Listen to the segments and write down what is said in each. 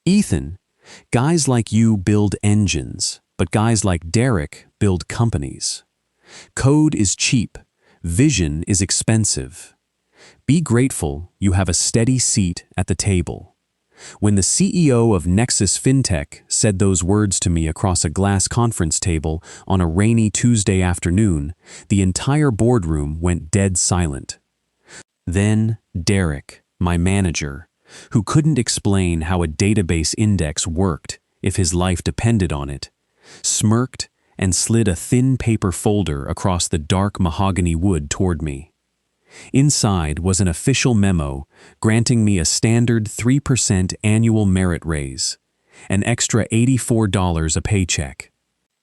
Ethan, guys like you build engines, but guys like Derek build companies. Code is cheap, vision is expensive. Be grateful you have a steady seat at the table. When the CEO of Nexus FinTech said those words to me across a glass conference table on a rainy Tuesday afternoon, the entire boardroom went dead silent. Then Derek, my manager, who couldn't explain how a database index worked if his life depended on it, smirked and slid a thin paper folder across the dark mahogany wood toward me. Inside was an official memo granting me a standard 3% annual merit raise, an extra $84 a paycheck.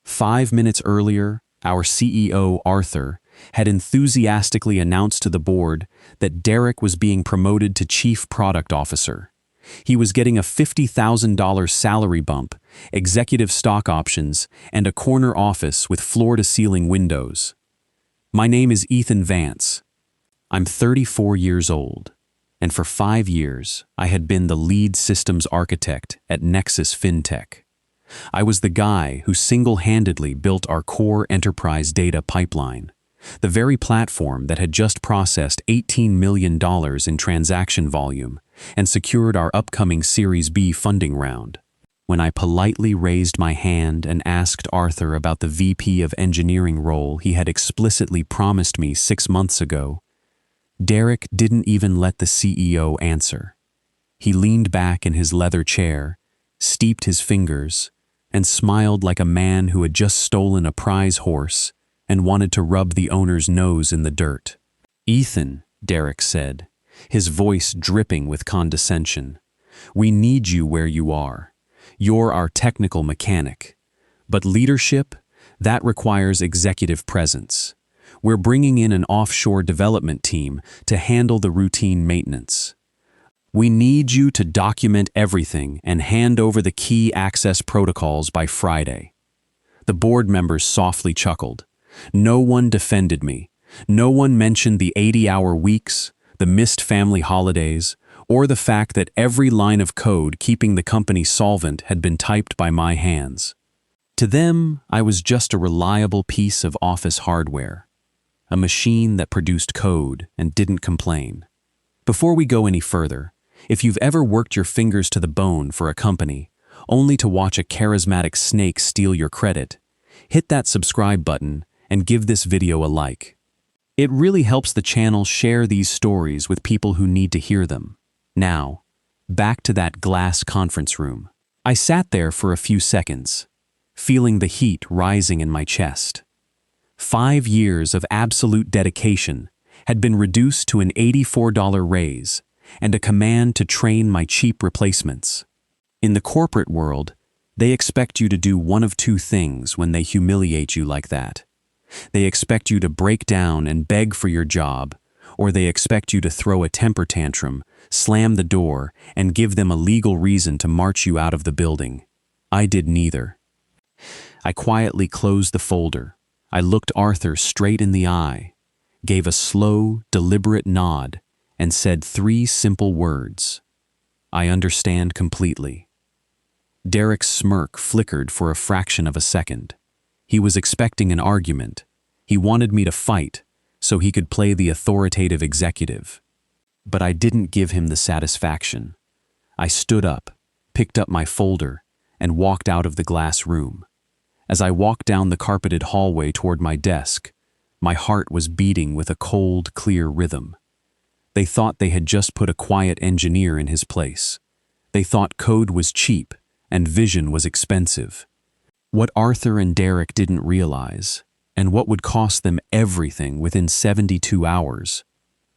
5 minutes earlier, our CEO, Arthur, had enthusiastically announced to the board that Derek was being promoted to Chief Product Officer. He was getting a $50,000 salary bump, executive stock options, and a corner office with floor-to-ceiling windows. My name is Ethan Vance. I'm 34 years old, and for 5 years, I had been the lead systems architect at Nexus FinTech. I was the guy who single-handedly built our core enterprise data pipeline, the very platform that had just processed $18 million in transaction volume and secured our upcoming Series B funding round. When I politely raised my hand and asked Arthur about the VP of Engineering role he had explicitly promised me 6 months ago, Derek didn't even let the CEO answer. He leaned back in his leather chair, steeped his fingers, and smiled like a man who had just stolen a prize horse and wanted to rub the owner's nose in the dirt. "Ethan," Derek said, his voice dripping with condescension, "we need you where you are. You're our technical mechanic. But leadership, that requires executive presence. We're bringing in an offshore development team to handle the routine maintenance. We need you to document everything and hand over the key access protocols by Friday." The board members softly chuckled. No one defended me. No one mentioned the 80-hour weeks, the missed family holidays, or the fact that every line of code keeping the company solvent had been typed by my hands. To them, I was just a reliable piece of office hardware, a machine that produced code and didn't complain. Before we go any further, if you've ever worked your fingers to the bone for a company, only to watch a charismatic snake steal your credit, hit that subscribe button and give this video a like. It really helps the channel share these stories with people who need to hear them. Now, back to that glass conference room. I sat there for a few seconds, feeling the heat rising in my chest. 5 years of absolute dedication had been reduced to an $84 raise and a command to train my cheap replacements. In the corporate world, they expect you to do one of two things when they humiliate you like that. They expect you to break down and beg for your job, or they expect you to throw a temper tantrum, slam the door, and give them a legal reason to march you out of the building. I did neither. I quietly closed the folder. I looked Arthur straight in the eye, gave a slow, deliberate nod, and said 3 simple words. "I understand completely." Derek's smirk flickered for a fraction of a second. He was expecting an argument. He wanted me to fight so he could play the authoritative executive. But I didn't give him the satisfaction. I stood up, picked up my folder, and walked out of the glass room. As I walked down the carpeted hallway toward my desk, my heart was beating with a cold, clear rhythm. They thought they had just put a quiet engineer in his place. They thought code was cheap and vision was expensive. What Arthur and Derek didn't realize, and what would cost them everything within 72 hours,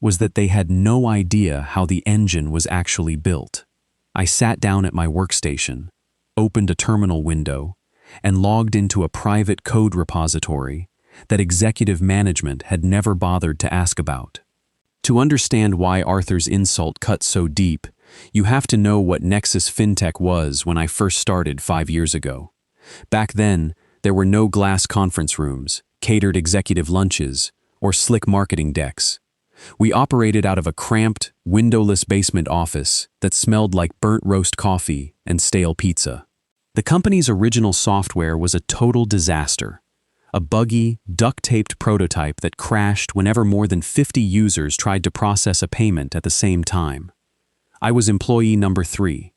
was that they had no idea how the engine was actually built. I sat down at my workstation, opened a terminal window, and logged into a private code repository that executive management had never bothered to ask about. To understand why Arthur's insult cut so deep, you have to know what Nexus FinTech was when I first started 5 years ago. Back then, there were no glass conference rooms, catered executive lunches, or slick marketing decks. We operated out of a cramped, windowless basement office that smelled like burnt roast coffee and stale pizza. The company's original software was a total disaster. A buggy, duct-taped prototype that crashed whenever more than 50 users tried to process a payment at the same time. I was employee number 3.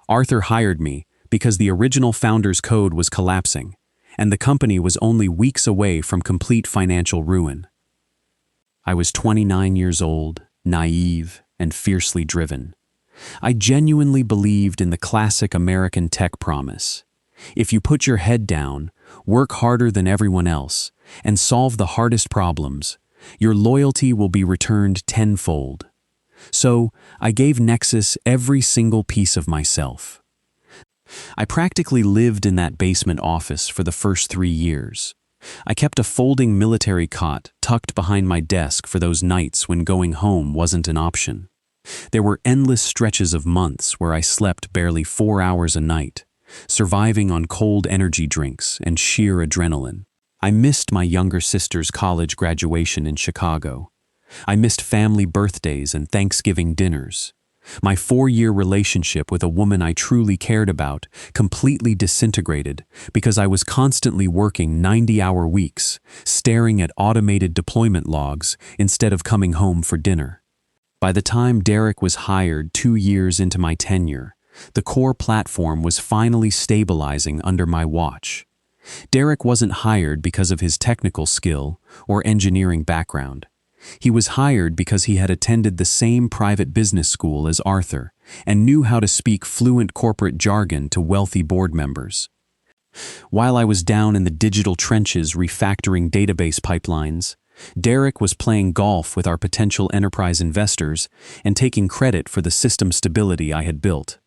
Arthur hired me because the original founder's code was collapsing, and the company was only weeks away from complete financial ruin. I was 29 years old, naive, and fiercely driven. I genuinely believed in the classic American tech promise. If you put your head down, work harder than everyone else, and solve the hardest problems, your loyalty will be returned tenfold. So, I gave Nexus every single piece of myself. I practically lived in that basement office for the first 3 years. I kept a folding military cot tucked behind my desk for those nights when going home wasn't an option. There were endless stretches of months where I slept barely 4 hours a night, surviving on cold energy drinks and sheer adrenaline. I missed my younger sister's college graduation in Chicago. I missed family birthdays and Thanksgiving dinners. My 4-year relationship with a woman I truly cared about completely disintegrated because I was constantly working 90-hour weeks, staring at automated deployment logs instead of coming home for dinner. By the time Derek was hired 2 years into my tenure, the core platform was finally stabilizing under my watch. Derek wasn't hired because of his technical skill or engineering background. He was hired because he had attended the same private business school as Arthur and knew how to speak fluent corporate jargon to wealthy board members. While I was down in the digital trenches refactoring database pipelines, Derek was playing golf with our potential enterprise investors and taking credit for the system stability I had built.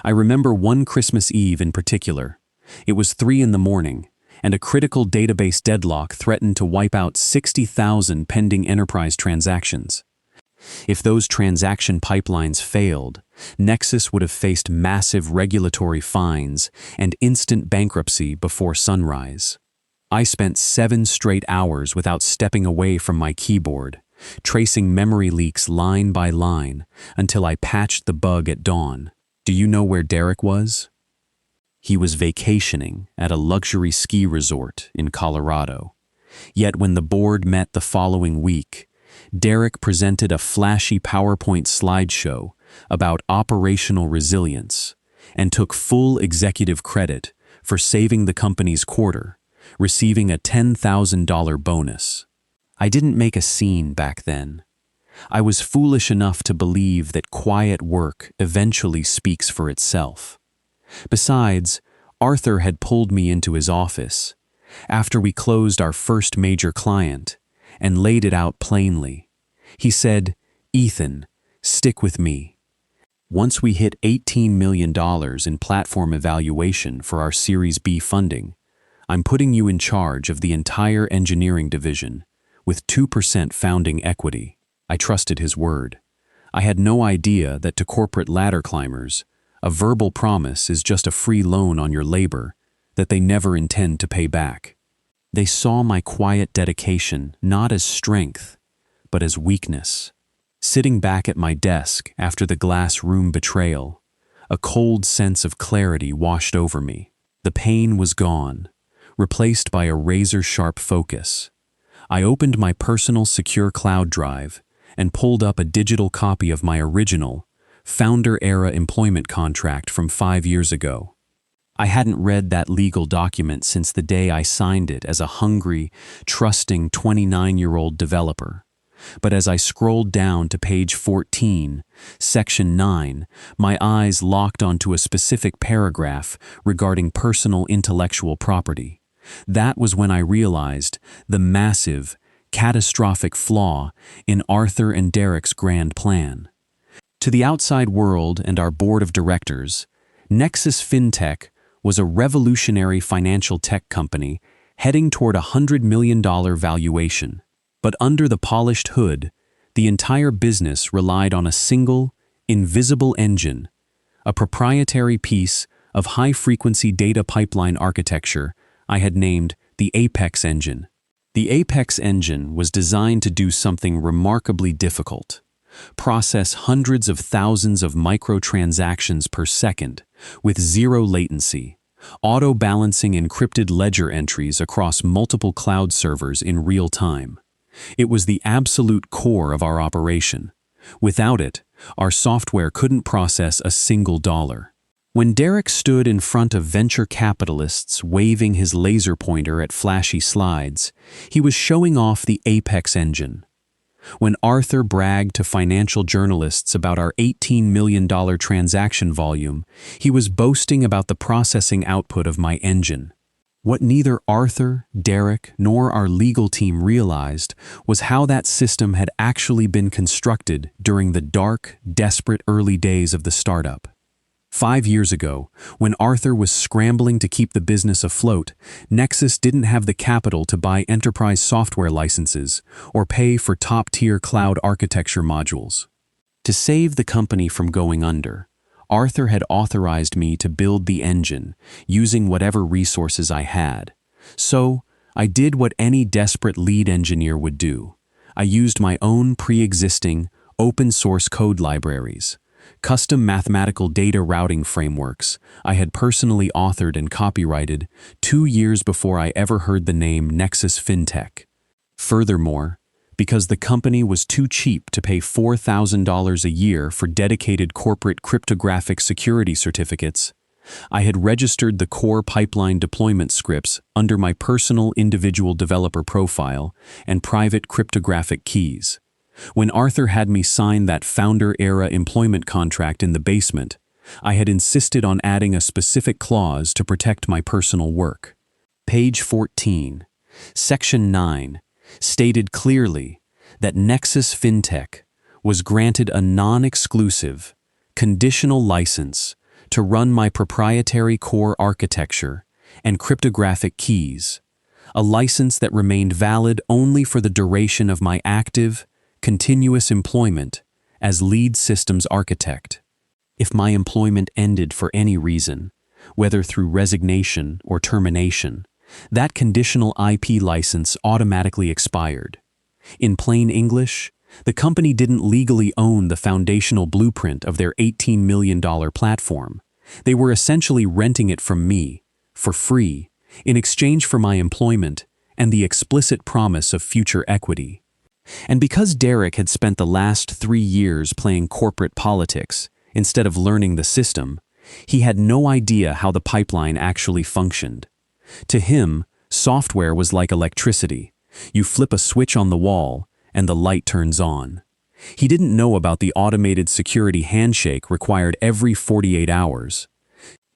I remember one Christmas Eve in particular. It was 3 in the morning, and a critical database deadlock threatened to wipe out 60,000 pending enterprise transactions. If those transaction pipelines failed, Nexus would have faced massive regulatory fines and instant bankruptcy before sunrise. I spent 7 straight hours without stepping away from my keyboard, tracing memory leaks line by line until I patched the bug at dawn. Do you know where Derek was? He was vacationing at a luxury ski resort in Colorado. Yet when the board met the following week, Derek presented a flashy PowerPoint slideshow about operational resilience and took full executive credit for saving the company's quarter, receiving a $10,000 bonus. I didn't make a scene back then. I was foolish enough to believe that quiet work eventually speaks for itself. Besides, Arthur had pulled me into his office after we closed our first major client and laid it out plainly. He said, "Ethan, stick with me. Once we hit $18 million in platform evaluation for our Series B funding, I'm putting you in charge of the entire engineering division with 2% founding equity." I trusted his word. I had no idea that to corporate ladder climbers, a verbal promise is just a free loan on your labor that they never intend to pay back. They saw my quiet dedication not as strength, but as weakness. Sitting back at my desk after the glass room betrayal, a cold sense of clarity washed over me. The pain was gone, replaced by a razor-sharp focus. I opened my personal secure cloud drive and pulled up a digital copy of my original, founder-era employment contract from 5 years ago. I hadn't read that legal document since the day I signed it as a hungry, trusting 29-year-old developer. But as I scrolled down to page 14, section 9, my eyes locked onto a specific paragraph regarding personal intellectual property. That was when I realized the massive, catastrophic flaw in Arthur and Derek's grand plan. To the outside world and our board of directors, Nexus FinTech was a revolutionary financial tech company heading toward a $100 million valuation. But under the polished hood, the entire business relied on a single, invisible engine, a proprietary piece of high-frequency data pipeline architecture I had named the Apex engine. The Apex engine was designed to do something remarkably difficult: process hundreds of thousands of microtransactions per second with zero latency, auto-balancing encrypted ledger entries across multiple cloud servers in real time. It was the absolute core of our operation. Without it, our software couldn't process a single dollar. When Derek stood in front of venture capitalists waving his laser pointer at flashy slides, he was showing off the Apex engine. When Arthur bragged to financial journalists about our $18 million transaction volume, he was boasting about the processing output of my engine. What neither Arthur, Derek, nor our legal team realized was how that system had actually been constructed during the dark, desperate early days of the startup. 5 years ago, when Arthur was scrambling to keep the business afloat, Nexus didn't have the capital to buy enterprise software licenses or pay for top-tier cloud architecture modules. To save the company from going under, Arthur had authorized me to build the engine using whatever resources I had. So, I did what any desperate lead engineer would do. I used my own pre-existing, open-source code libraries, custom mathematical data routing frameworks I had personally authored and copyrighted 2 years before I ever heard the name Nexus FinTech. Furthermore, because the company was too cheap to pay $4,000 a year for dedicated corporate cryptographic security certificates, I had registered the core pipeline deployment scripts under my personal individual developer profile and private cryptographic keys. When Arthur had me sign that founder-era employment contract in the basement, I had insisted on adding a specific clause to protect my personal work. Page 14, Section 9, stated clearly that Nexus FinTech was granted a non-exclusive, conditional license to run my proprietary core architecture and cryptographic keys, a license that remained valid only for the duration of my active, continuous employment as lead systems architect. If my employment ended for any reason, whether through resignation or termination, that conditional IP license automatically expired. In plain English, the company didn't legally own the foundational blueprint of their $18 million platform. They were essentially renting it from me, for free, in exchange for my employment and the explicit promise of future equity. And because Derek had spent the last 3 years playing corporate politics instead of learning the system, he had no idea how the pipeline actually functioned. To him, software was like electricity. You flip a switch on the wall, and the light turns on. He didn't know about the automated security handshake required every 48 hours.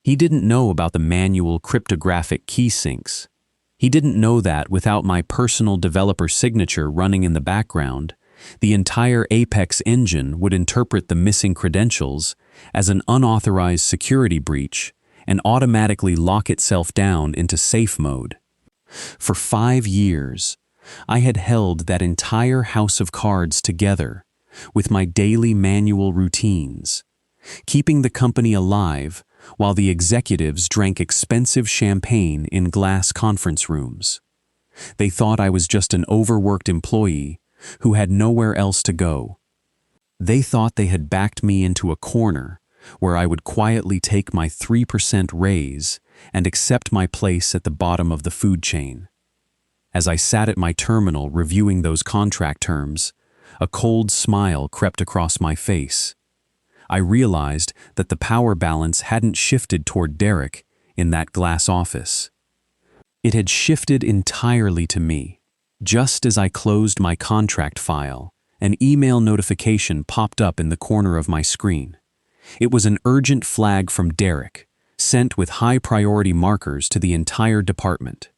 He didn't know about the manual cryptographic key syncs. He didn't know that without my personal developer signature running in the background, the entire Apex engine would interpret the missing credentials as an unauthorized security breach and automatically lock itself down into safe mode. For 5 years, I had held that entire house of cards together with my daily manual routines, keeping the company alive while the executives drank expensive champagne in glass conference rooms. They thought I was just an overworked employee who had nowhere else to go. They thought they had backed me into a corner where I would quietly take my 3% raise and accept my place at the bottom of the food chain. As I sat at my terminal reviewing those contract terms, a cold smile crept across my face. I realized that the power balance hadn't shifted toward Derek in that glass office. It had shifted entirely to me. Just as I closed my contract file, an email notification popped up in the corner of my screen. It was an urgent flag from Derek, sent with high-priority markers to the entire department.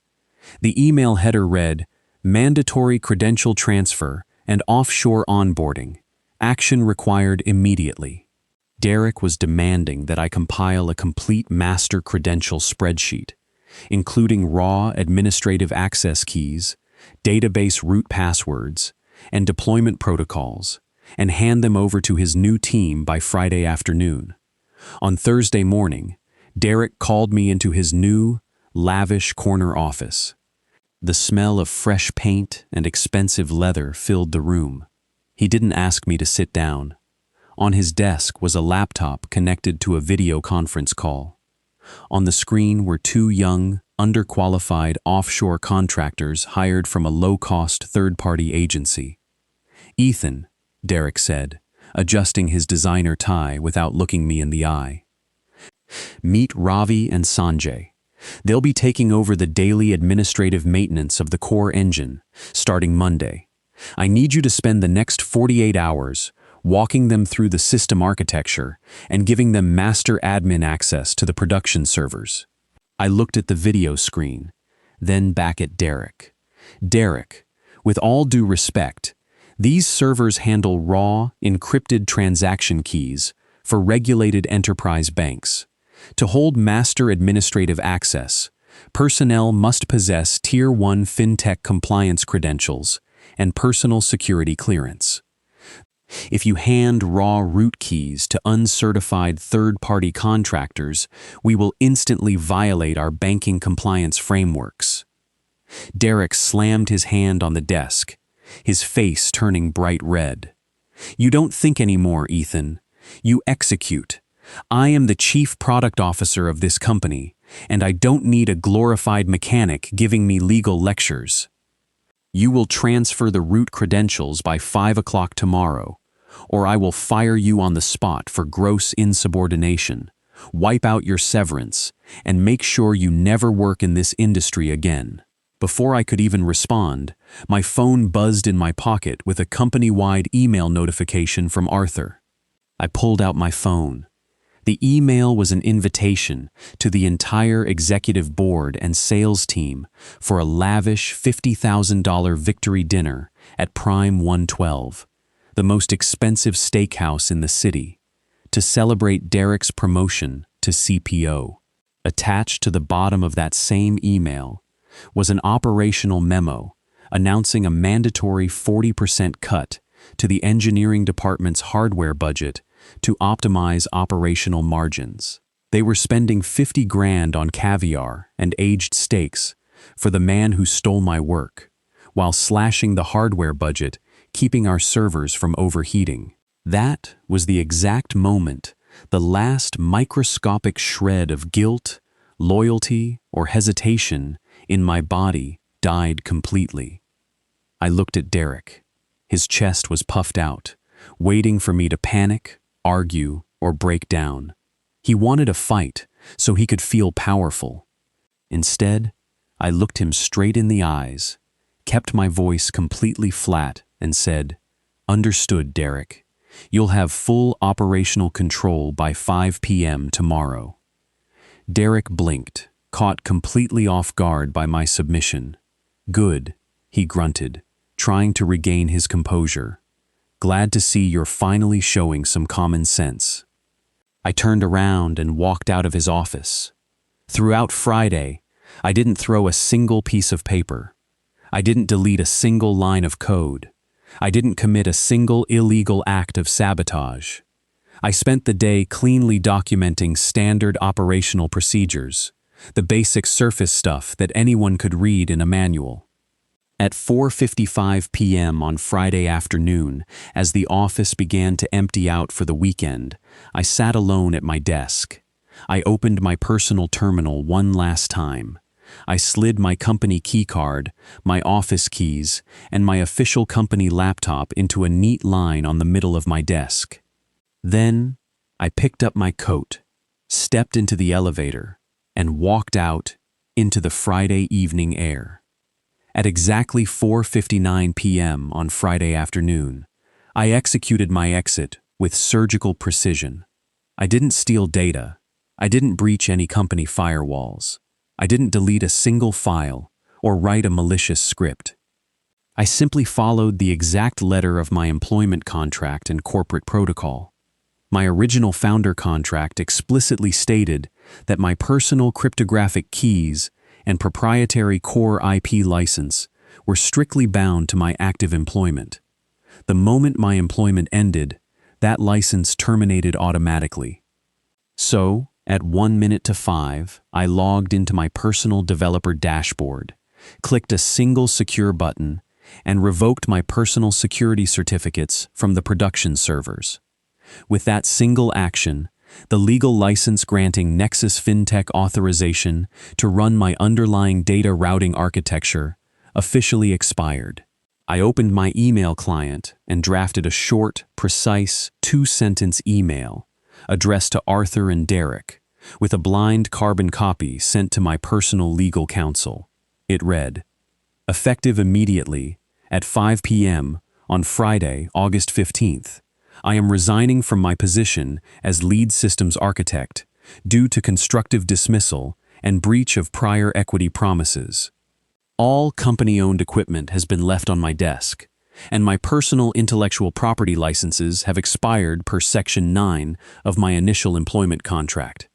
The email header read, "Mandatory credential transfer and offshore onboarding. Action required immediately." Derek was demanding that I compile a complete master credential spreadsheet, including raw administrative access keys, database root passwords, and deployment protocols, and hand them over to his new team by Friday afternoon. On Thursday morning, Derek called me into his new, lavish corner office. The smell of fresh paint and expensive leather filled the room. He didn't ask me to sit down. On his desk was a laptop connected to a video conference call. On the screen were two young, underqualified offshore contractors hired from a low-cost third-party agency. "Ethan," Derek said, adjusting his designer tie without looking me in the eye. "Meet Ravi and Sanjay. They'll be taking over the daily administrative maintenance of the core engine, starting Monday. I need you to spend the next 48 hours walking them through the system architecture and giving them master admin access to the production servers." I looked at the video screen, then back at Derek. "Derek, with all due respect, these servers handle raw, encrypted transaction keys for regulated enterprise banks. To hold master administrative access, personnel must possess Tier 1 FinTech compliance credentials and personal security clearance. If you hand raw root keys to uncertified third-party contractors, we will instantly violate our banking compliance frameworks." Derek slammed his hand on the desk, his face turning bright red. "You don't think anymore, Ethan. You execute. I am the chief product officer of this company, and I don't need a glorified mechanic giving me legal lectures. You will transfer the root credentials by 5 o'clock tomorrow, or I will fire you on the spot for gross insubordination, wipe out your severance, and make sure you never work in this industry again." Before I could even respond, my phone buzzed in my pocket with a company-wide email notification from Arthur. I pulled out my phone. The email was an invitation to the entire executive board and sales team for a lavish $50,000 victory dinner at Prime 112, the most expensive steakhouse in the city, to celebrate Derek's promotion to CPO. Attached to the bottom of that same email was an operational memo announcing a mandatory 40% cut to the engineering department's hardware budget to optimize operational margins. They were spending 50 grand on caviar and aged steaks for the man who stole my work, while slashing the hardware budget, keeping our servers from overheating. That was the exact moment the last microscopic shred of guilt, loyalty, or hesitation in my body died completely. I looked at Derek. His chest was puffed out, waiting for me to panic, argue, or break down. He wanted a fight so he could feel powerful. Instead, I looked him straight in the eyes, kept my voice completely flat, and said, "Understood, Derek. You'll have full operational control by 5 p.m. tomorrow." Derek blinked, caught completely off guard by my submission. "Good," he grunted, trying to regain his composure. "Glad to see you're finally showing some common sense." I turned around and walked out of his office. Throughout Friday, I didn't throw a single piece of paper. I didn't delete a single line of code. I didn't commit a single illegal act of sabotage. I spent the day cleanly documenting standard operational procedures, the basic surface stuff that anyone could read in a manual. At 4:55 p.m. on Friday afternoon, as the office began to empty out for the weekend, I sat alone at my desk. I opened my personal terminal one last time. I slid my company keycard, my office keys, and my official company laptop into a neat line on the middle of my desk. Then, I picked up my coat, stepped into the elevator, and walked out into the Friday evening air. At exactly 4:59 p.m. on Friday afternoon, I executed my exit with surgical precision. I didn't steal data. I didn't breach any company firewalls. I didn't delete a single file or write a malicious script. I simply followed the exact letter of my employment contract and corporate protocol. My original founder contract explicitly stated that my personal cryptographic keys and proprietary core IP license were strictly bound to my active employment. The moment my employment ended, that license terminated automatically. So, at 1 minute to 5, I logged into my personal developer dashboard, clicked a single secure button, and revoked my personal security certificates from the production servers. With that single action, the legal license granting Nexus FinTech authorization to run my underlying data routing architecture officially expired. I opened my email client and drafted a short, precise, 2-sentence email addressed to Arthur and Derek, with a blind carbon copy sent to my personal legal counsel. It read, "Effective immediately at 5 p.m. on Friday, August 15th, I am resigning from my position as lead systems architect due to constructive dismissal and breach of prior equity promises. All company-owned equipment has been left on my desk, and my personal intellectual property licenses have expired per Section 9 of my initial employment contract."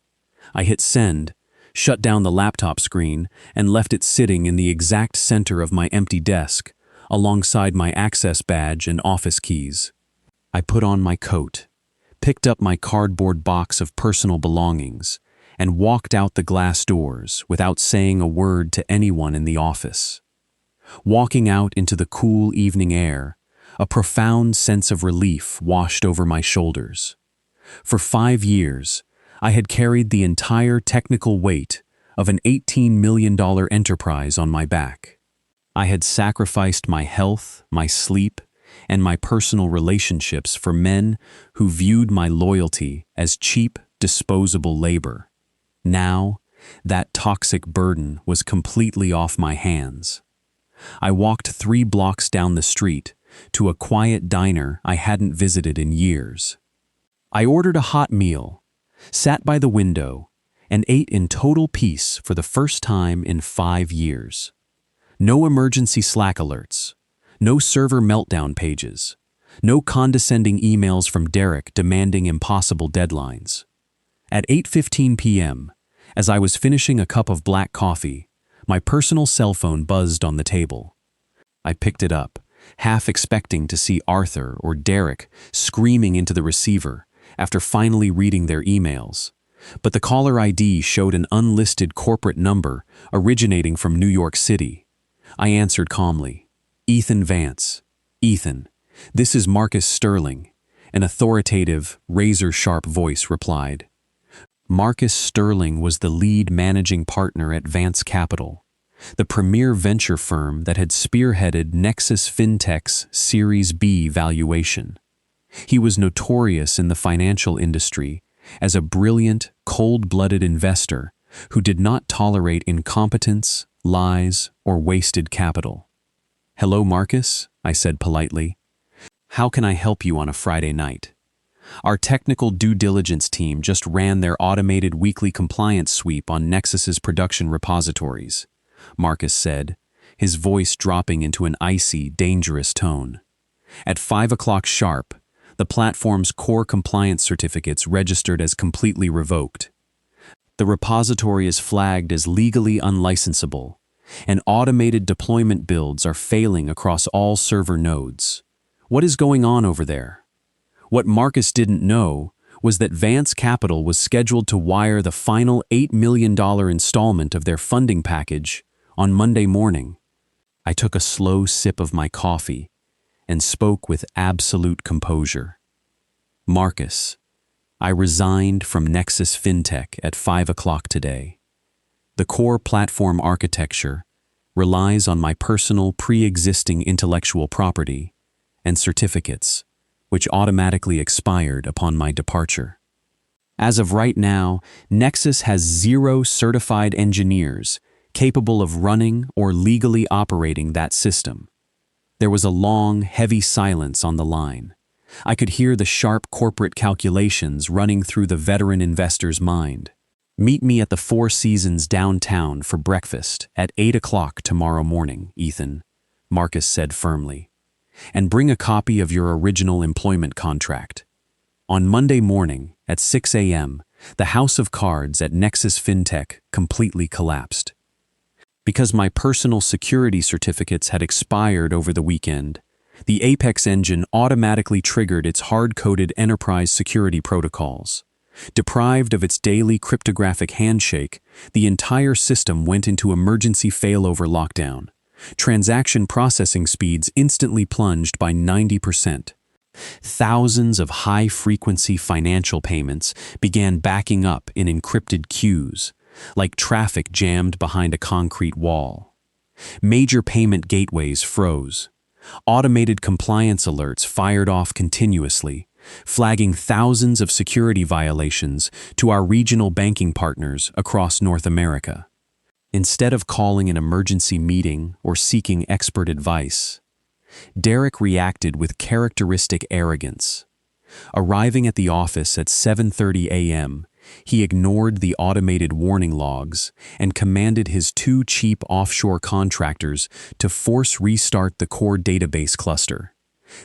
I hit send, shut down the laptop screen, and left it sitting in the exact center of my empty desk, alongside my access badge and office keys. I put on my coat, picked up my cardboard box of personal belongings, and walked out the glass doors without saying a word to anyone in the office. Walking out into the cool evening air, a profound sense of relief washed over my shoulders. For 5 years, I had carried the entire technical weight of an $18 million enterprise on my back. I had sacrificed my health, my sleep, and my personal relationships for men who viewed my loyalty as cheap, disposable labor. Now, that toxic burden was completely off my hands. I walked 3 blocks down the street to a quiet diner I hadn't visited in years. I ordered a hot meal, sat by the window, and ate in total peace for the first time in 5 years. No emergency Slack alerts, no server meltdown pages, no condescending emails from Derek demanding impossible deadlines. At 8:15 p.m., as I was finishing a cup of black coffee, my personal cell phone buzzed on the table. I picked it up, half expecting to see Arthur or Derek screaming into the receiver after finally reading their emails, but the caller ID showed an unlisted corporate number originating from New York City. I answered calmly, "Ethan Vance." "Ethan, this is Marcus Sterling," an authoritative, razor-sharp voice replied. Marcus Sterling was the lead managing partner at Vance Capital, the premier venture firm that had spearheaded Nexus FinTech's Series B valuation. He was notorious in the financial industry as a brilliant, cold-blooded investor who did not tolerate incompetence, lies, or wasted capital. "Hello, Marcus," I said politely. "How can I help you on a Friday night? Our technical due diligence team just ran their automated weekly compliance sweep on Nexus's production repositories," Marcus said, his voice dropping into an icy, dangerous tone. At 5 o'clock sharp, the platform's core compliance certificates registered as completely revoked. The repository is flagged as legally unlicensable, and automated deployment builds are failing across all server nodes. What is going on over there? What Marcus didn't know was that Vance Capital was scheduled to wire the final $8 million installment of their funding package on Monday morning. I took a slow sip of my coffee and spoke with absolute composure. "Marcus, I resigned from Nexus FinTech at 5 o'clock today. The core platform architecture relies on my personal pre-existing intellectual property and certificates, which automatically expired upon my departure. As of right now, Nexus has 0 certified engineers capable of running or legally operating that system." There was a long, heavy silence on the line. I could hear the sharp corporate calculations running through the veteran investor's mind. "Meet me at the Four Seasons downtown for breakfast at 8 o'clock tomorrow morning, Ethan," Marcus said firmly. "And bring a copy of your original employment contract." On Monday morning at 6 a.m., the house of cards at Nexus FinTech completely collapsed. Because my personal security certificates had expired over the weekend, the Apex engine automatically triggered its hard-coded enterprise security protocols, Deprived of its daily cryptographic handshake, the entire system went into emergency failover lockdown. Transaction processing speeds instantly plunged by 90%. Thousands of high-frequency financial payments began backing up in encrypted queues, like traffic jammed behind a concrete wall. Major payment gateways froze. Automated compliance alerts fired off continuously, flagging thousands of security violations to our regional banking partners across North America. Instead of calling an emergency meeting or seeking expert advice, Derek reacted with characteristic arrogance. Arriving at the office at 7:30 a.m., he ignored the automated warning logs and commanded his two cheap offshore contractors to force restart the core database cluster.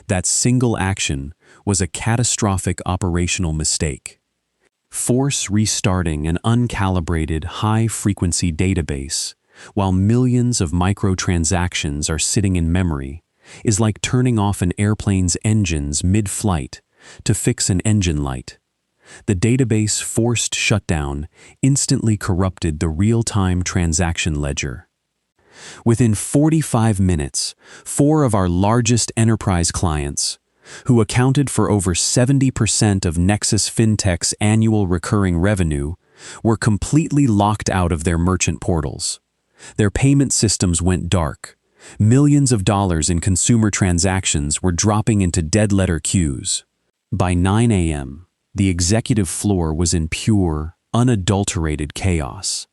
That single action was a catastrophic operational mistake. Force restarting an uncalibrated, high-frequency database while millions of microtransactions are sitting in memory is like turning off an airplane's engines mid-flight to fix an engine light. The database forced shutdown instantly corrupted the real-time transaction ledger. Within 45 minutes, 4 of our largest enterprise clients, who accounted for over 70% of Nexus FinTech's annual recurring revenue, were completely locked out of their merchant portals. Their payment systems went dark. Millions of dollars in consumer transactions were dropping into dead-letter queues. By 9 a.m., the executive floor was in pure, unadulterated chaos.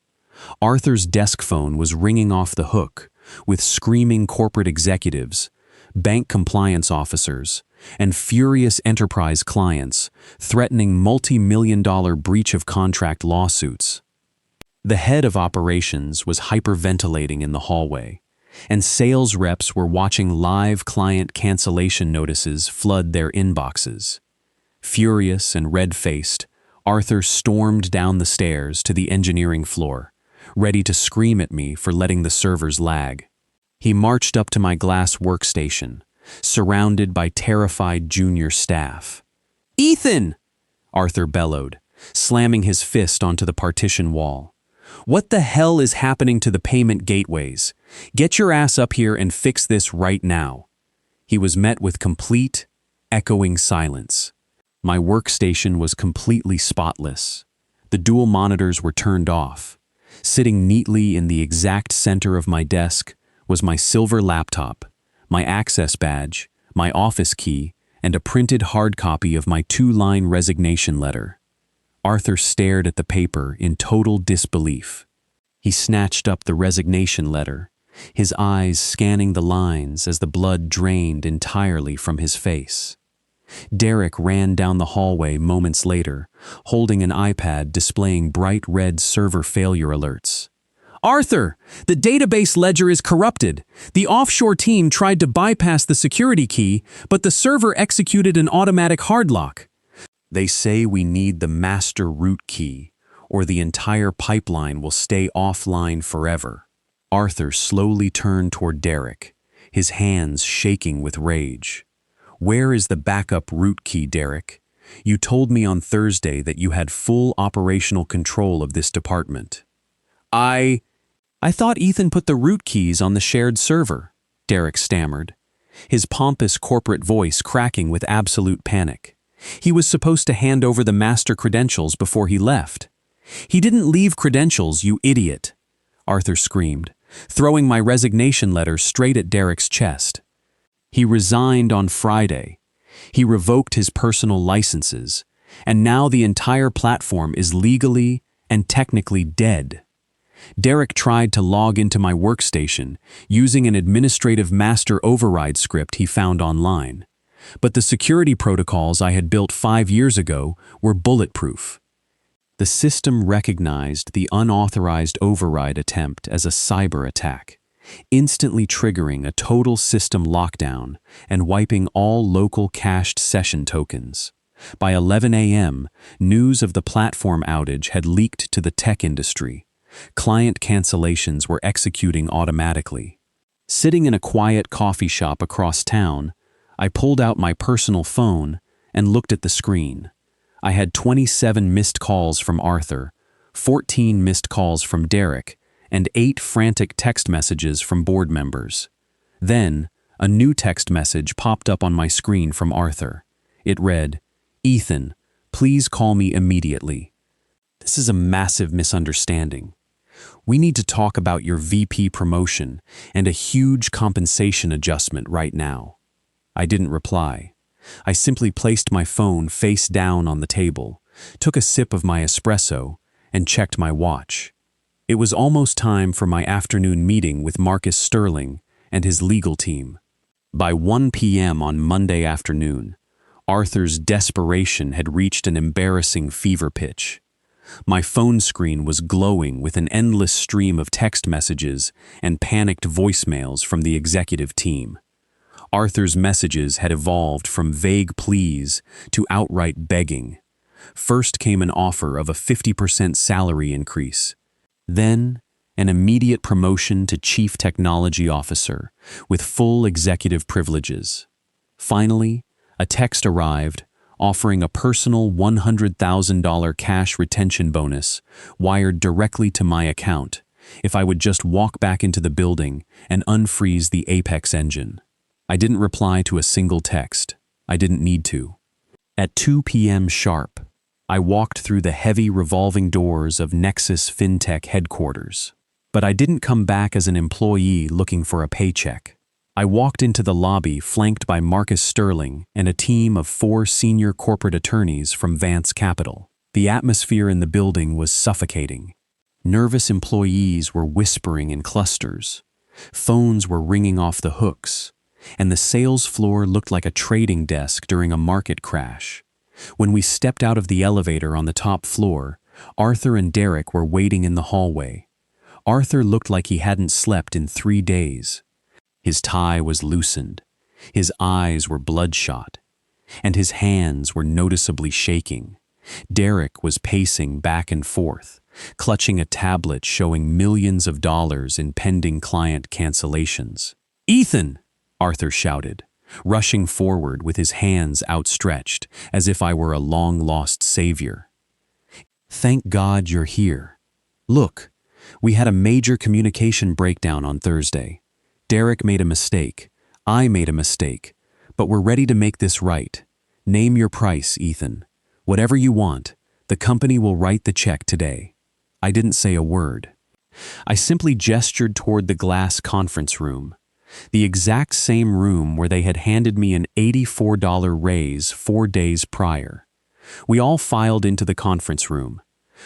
Arthur's desk phone was ringing off the hook, with screaming corporate executives, bank compliance officers, and furious enterprise clients threatening multi-million-dollar breach of contract lawsuits. The head of operations was hyperventilating in the hallway, and sales reps were watching live client cancellation notices flood their inboxes. Furious and red-faced, Arthur stormed down the stairs to the engineering floor, ready to scream at me for letting the servers lag. He marched up to my glass workstation, surrounded by terrified junior staff. "Ethan!" Arthur bellowed, slamming his fist onto the partition wall. "What the hell is happening to the payment gateways? Get your ass up here and fix this right now." He was met with complete, echoing silence. My workstation was completely spotless. The dual monitors were turned off. Sitting neatly in the exact center of my desk was my silver laptop, my access badge, my office key, and a printed hard copy of my 2-line resignation letter. Arthur stared at the paper in total disbelief. He snatched up the resignation letter, his eyes scanning the lines as the blood drained entirely from his face. Derek ran down the hallway moments later, holding an iPad displaying bright red server failure alerts. "Arthur, the database ledger is corrupted. The offshore team tried to bypass the security key, but the server executed an automatic hard lock. They say we need the master root key, or the entire pipeline will stay offline forever." Arthur slowly turned toward Derek, his hands shaking with rage. "Where is the backup root key, Derek? You told me on Thursday that you had full operational control of this department." I thought Ethan put the root keys on the shared server," Derek stammered, his pompous corporate voice cracking with absolute panic. "He was supposed to hand over the master credentials before he left." "He didn't leave credentials, you idiot," Arthur screamed, throwing my resignation letter straight at Derek's chest. "He resigned on Friday. He revoked his personal licenses, and now the entire platform is legally and technically dead." Derek tried to log into my workstation using an administrative master override script he found online, but the security protocols I had built 5 years ago were bulletproof. The system recognized the unauthorized override attempt as a cyber attack, instantly triggering a total system lockdown and wiping all local cached session tokens. By 11 a.m., news of the platform outage had leaked to the tech industry. Client cancellations were executing automatically. Sitting in a quiet coffee shop across town, I pulled out my personal phone and looked at the screen. I had 27 missed calls from Arthur, 14 missed calls from Derek, and 8 frantic text messages from board members. Then, a new text message popped up on my screen from Arthur. It read, "Ethan, please call me immediately." This is a massive misunderstanding. We need to talk about your VP promotion and a huge compensation adjustment right now. I didn't reply. I simply placed my phone face down on the table, took a sip of my espresso, and checked my watch. It was almost time for my afternoon meeting with Marcus Sterling and his legal team. By 1 p.m. on Monday afternoon, Arthur's desperation had reached an embarrassing fever pitch. My phone screen was glowing with an endless stream of text messages and panicked voicemails from the executive team. Arthur's messages had evolved from vague pleas to outright begging. First came an offer of a 50% salary increase. Then, an immediate promotion to Chief Technology Officer with full executive privileges. Finally, a text arrived offering a personal $100,000 cash retention bonus wired directly to my account if I would just walk back into the building and unfreeze the Apex engine. I didn't reply to a single text. I didn't need to. At 2 p.m. sharp, I walked through the heavy revolving doors of Nexus FinTech headquarters. But I didn't come back as an employee looking for a paycheck. I walked into the lobby flanked by Marcus Sterling and a team of 4 senior corporate attorneys from Vance Capital. The atmosphere in the building was suffocating. Nervous employees were whispering in clusters. Phones were ringing off the hooks, and the sales floor looked like a trading desk during a market crash. When we stepped out of the elevator on the top floor, Arthur and Derek were waiting in the hallway. Arthur looked like he hadn't slept in 3 days. His tie was loosened, his eyes were bloodshot, and his hands were noticeably shaking. Derek was pacing back and forth, clutching a tablet showing millions of dollars in pending client cancellations. "Ethan!" Arthur shouted, rushing forward with his hands outstretched as if I were a long-lost savior. "Thank God you're here. Look, we had a major communication breakdown on Thursday. Derek made a mistake. I made a mistake. But we're ready to make this right. Name your price, Ethan. Whatever you want, the company will write the check today." I didn't say a word. I simply gestured toward the glass conference room, the exact same room where they had handed me an $84 raise 4 days prior. We all filed into the conference room.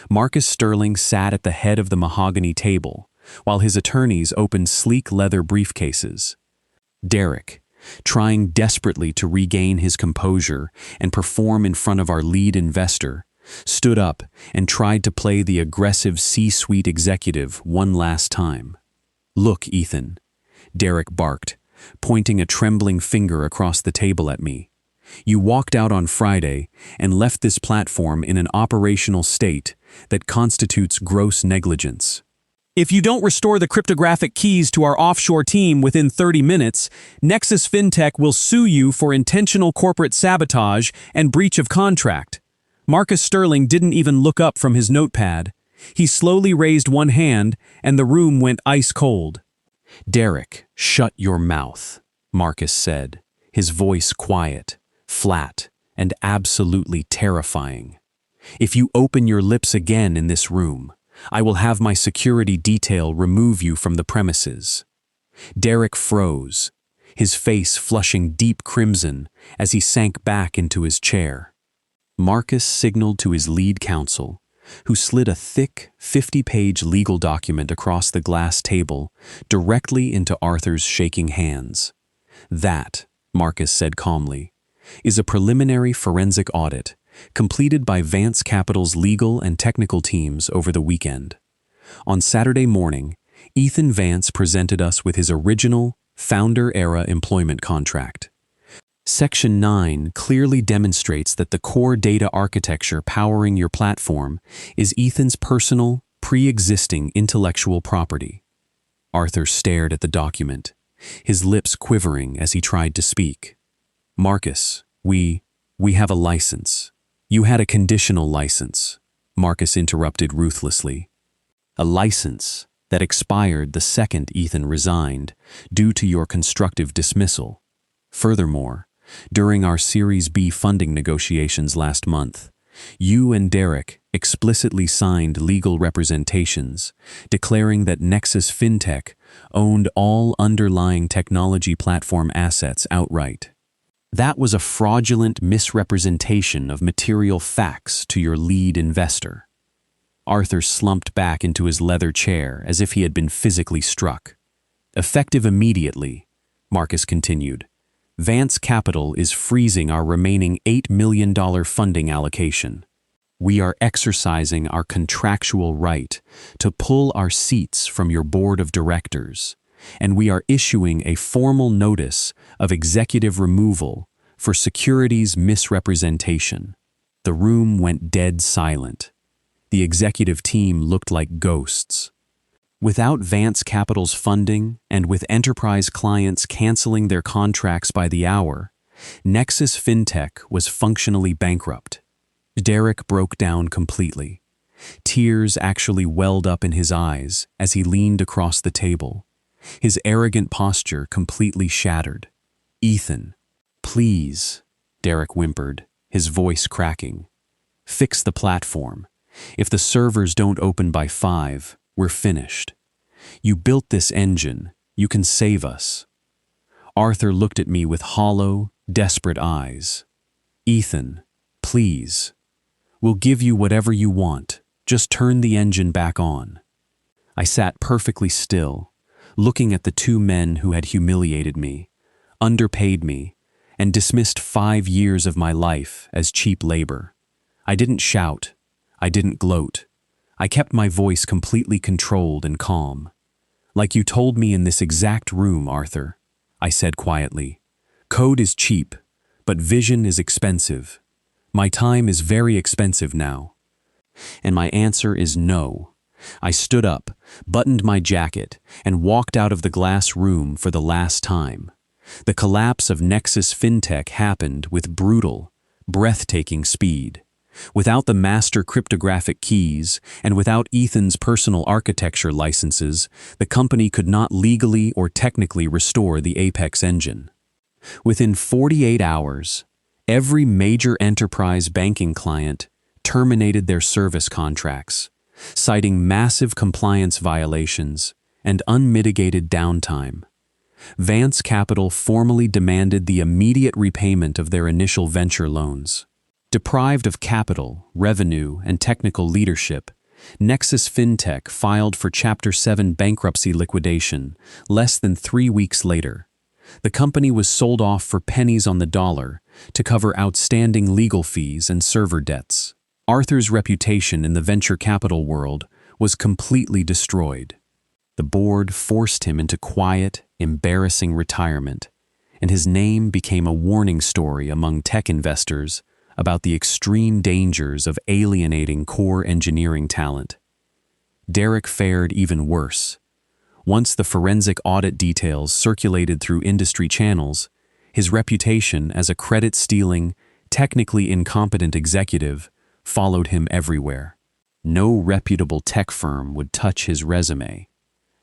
Marcus Sterling sat at the head of the mahogany table, while his attorneys opened sleek leather briefcases. Derek, trying desperately to regain his composure and perform in front of our lead investor, stood up and tried to play the aggressive C-suite executive one last time. "Look, Ethan," Derek barked, pointing a trembling finger across the table at me. "You walked out on Friday and left this platform in an operational state that constitutes gross negligence. If you don't restore the cryptographic keys to our offshore team within 30 minutes, Nexus FinTech will sue you for intentional corporate sabotage and breach of contract." Marcus Sterling didn't even look up from his notepad. He slowly raised one hand, and the room went ice cold. "Derek, shut your mouth," Marcus said, his voice quiet, flat, and absolutely terrifying. "If you open your lips again in this room, I will have my security detail remove you from the premises." Derek froze, his face flushing deep crimson as he sank back into his chair. Marcus signaled to his lead counsel, who slid a thick, 50-page legal document across the glass table directly into Arthur's shaking hands. "That," Marcus said calmly, "is a preliminary forensic audit completed by Vance Capital's legal and technical teams over the weekend. On Saturday morning, Ethan Vance presented us with his original, founder-era employment contract. Section 9 clearly demonstrates that the core data architecture powering your platform is Ethan's personal, pre-existing intellectual property." Arthur stared at the document, his lips quivering as he tried to speak. "Marcus, we have a license. You had a conditional license, Marcus interrupted ruthlessly. A license that expired the second Ethan resigned due to your constructive dismissal. Furthermore, during our Series B funding negotiations last month, you and Derek explicitly signed legal representations declaring that Nexus FinTech owned all underlying technology platform assets outright. That was a fraudulent misrepresentation of material facts to your lead investor. Arthur slumped back into his leather chair as if he had been physically struck. Effective immediately, Marcus continued, Vance Capital is freezing our remaining $8 million funding allocation. We are exercising our contractual right to pull our seats from your board of directors, and we are issuing a formal notice of executive removal for securities misrepresentation. The room went dead silent. The executive team looked like ghosts. Without Vance Capital's funding and with enterprise clients canceling their contracts by the hour, Nexus FinTech was functionally bankrupt. Derek broke down completely. Tears actually welled up in his eyes as he leaned across the table, his arrogant posture completely shattered. Ethan, please, Derek whimpered, his voice cracking. Fix the platform. If the servers don't open by 5, we're finished. You built this engine. You can save us. Arthur looked at me with hollow, desperate eyes. Ethan, please. We'll give you whatever you want. Just turn the engine back on. I sat perfectly still, looking at the two men who had humiliated me, underpaid me, and dismissed 5 years of my life as cheap labor. I didn't shout. I didn't gloat. I kept my voice completely controlled and calm. Like you told me in this exact room, Arthur, I said quietly. Code is cheap, but vision is expensive. My time is very expensive now. And my answer is no. I stood up, buttoned my jacket, and walked out of the glass room for the last time. The collapse of Nexus FinTech happened with brutal, breathtaking speed. Without the master cryptographic keys and without Ethan's personal architecture licenses, the company could not legally or technically restore the Apex engine. Within 48 hours, every major enterprise banking client terminated their service contracts, citing massive compliance violations and unmitigated downtime. Vance Capital formally demanded the immediate repayment of their initial venture loans. Deprived of capital, revenue, and technical leadership, Nexus FinTech filed for Chapter 7 bankruptcy liquidation less than 3 weeks later. The company was sold off for pennies on the dollar to cover outstanding legal fees and server debts. Arthur's reputation in the venture capital world was completely destroyed. The board forced him into quiet, embarrassing retirement, and his name became a warning story among tech investors about the extreme dangers of alienating core engineering talent. Derek fared even worse. Once the forensic audit details circulated through industry channels, his reputation as a credit-stealing, technically incompetent executive followed him everywhere. No reputable tech firm would touch his resume.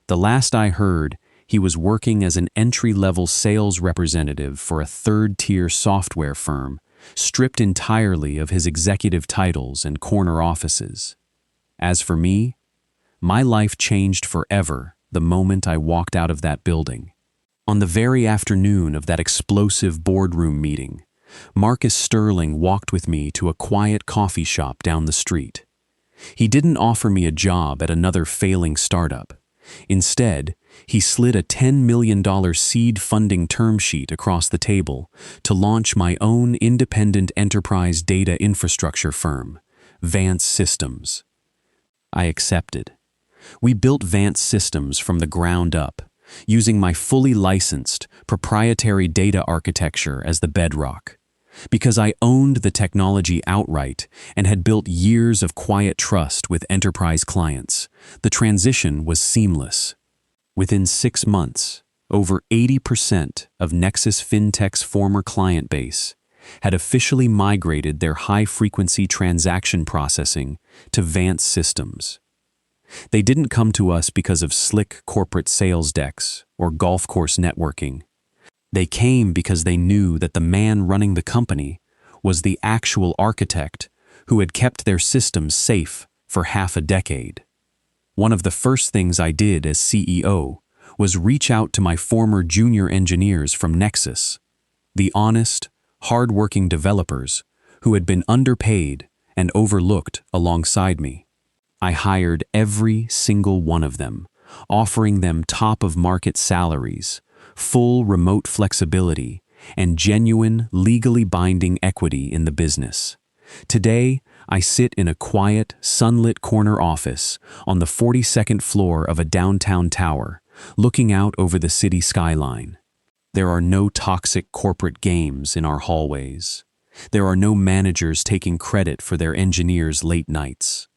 The last I heard, he was working as an entry-level sales representative for a third-tier software firm, stripped entirely of his executive titles and corner offices. As for me, my life changed forever the moment I walked out of that building. On the very afternoon of that explosive boardroom meeting, Marcus Sterling walked with me to a quiet coffee shop down the street. He didn't offer me a job at another failing startup. Instead, he slid a $10 million seed funding term sheet across the table to launch my own independent enterprise data infrastructure firm, Vance Systems. I accepted. We built Vance Systems from the ground up, using my fully licensed, proprietary data architecture as the bedrock. Because I owned the technology outright and had built years of quiet trust with enterprise clients, the transition was seamless. Within 6 months, over 80% of Nexus FinTech's former client base had officially migrated their high-frequency transaction processing to Vance systems. They didn't come to us because of slick corporate sales decks or golf course networking. They came because they knew that the man running the company was the actual architect who had kept their systems safe for half a decade. One of the first things I did as CEO was reach out to my former junior engineers from Nexus, the honest, hard-working developers who had been underpaid and overlooked alongside me. I hired every single one of them, offering them top-of-market salaries, full remote flexibility, and genuine, legally binding equity in the business. Today, I sit in a quiet, sunlit corner office on the 42nd floor of a downtown tower, looking out over the city skyline. There are no toxic corporate games in our hallways. There are no managers taking credit for their engineers' late nights.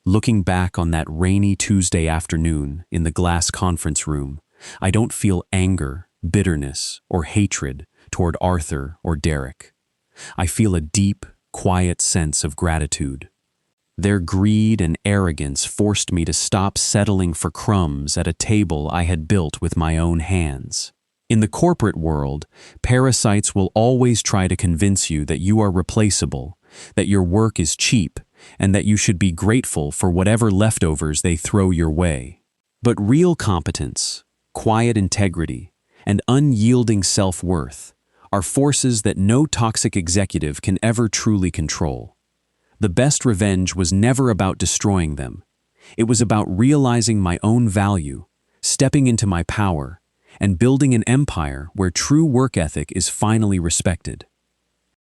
Looking back on that rainy Tuesday afternoon in the glass conference room, I don't feel anger, bitterness, or hatred toward Arthur or Derek. I feel a deep, quiet sense of gratitude. Their greed and arrogance forced me to stop settling for crumbs at a table I had built with my own hands. In the corporate world, parasites will always try to convince you that you are replaceable, that your work is cheap, and that you should be grateful for whatever leftovers they throw your way. But real competence, quiet integrity, and unyielding self-worth are forces that no toxic executive can ever truly control. The best revenge was never about destroying them. It was about realizing my own value, stepping into my power, and building an empire where true work ethic is finally respected.